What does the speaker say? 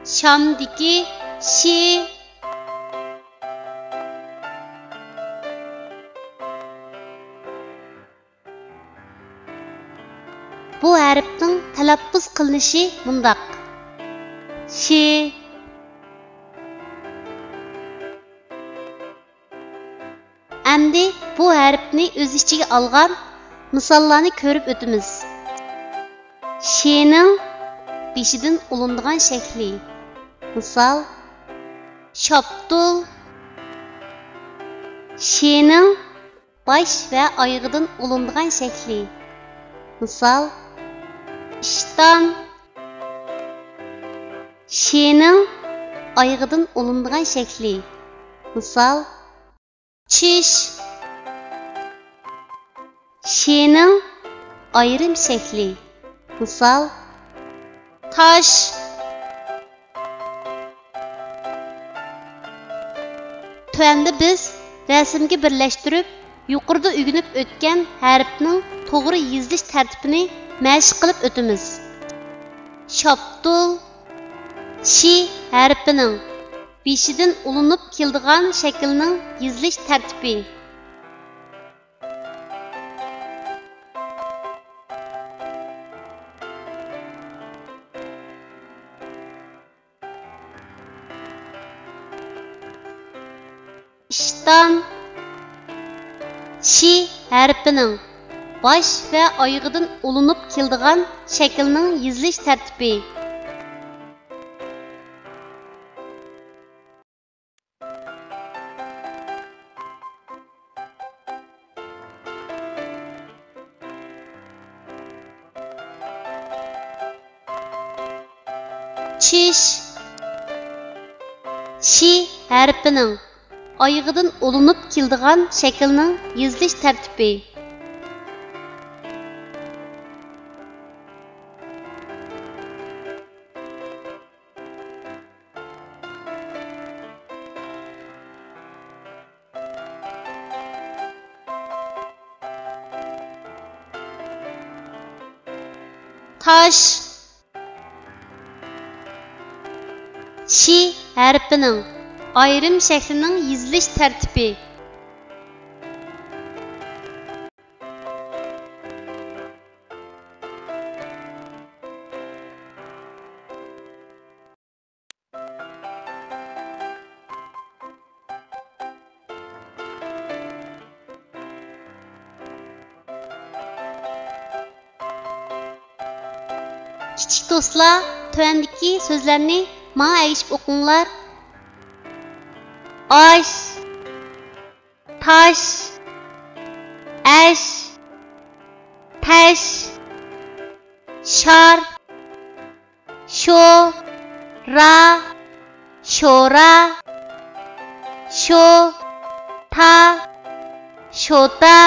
Şamdaki şi. Bu harfning talaffuz qilinishi mundaq. Şi. Endi bu harfni o'z ichiga olgan misollarni ko'rib o'tamiz. Şi'ning beshidan ulinadigan shakli. Misol: Şaptul. Şi'ning bosh va oyog'idan ulinadigan shakli. Misol: İştan. Şi'ning oyog'idan ulinadigan shakli. Misol: Çiş. Şi'ning ayrim shakli. Misol: Taş. Tuanda biz rasmga birlashtirib, yuqorida o'rganib o'tgan harfning to'g'ri yozilish tartibini mashq qilib o'tamiz. Şaptul şi harfining beshidan ulinib keladigan shaklning yozilish tartibi. İştan şi harfining bosh va oyog'idan ulinib keladigan shaklning yozilish tartibi. Çiş. Şi harfining oyog'idan ulinib keladigan shaklning yozilish tartibi. Taş. Şi harfining ayrim shaklining yozilish tartibi. Kichik do'stlar, tuandagi so'zlarni menga ayishib o'qinglar. Aş, taş, eş, teş, şar, şo, ra, şora, şo, ta, şota,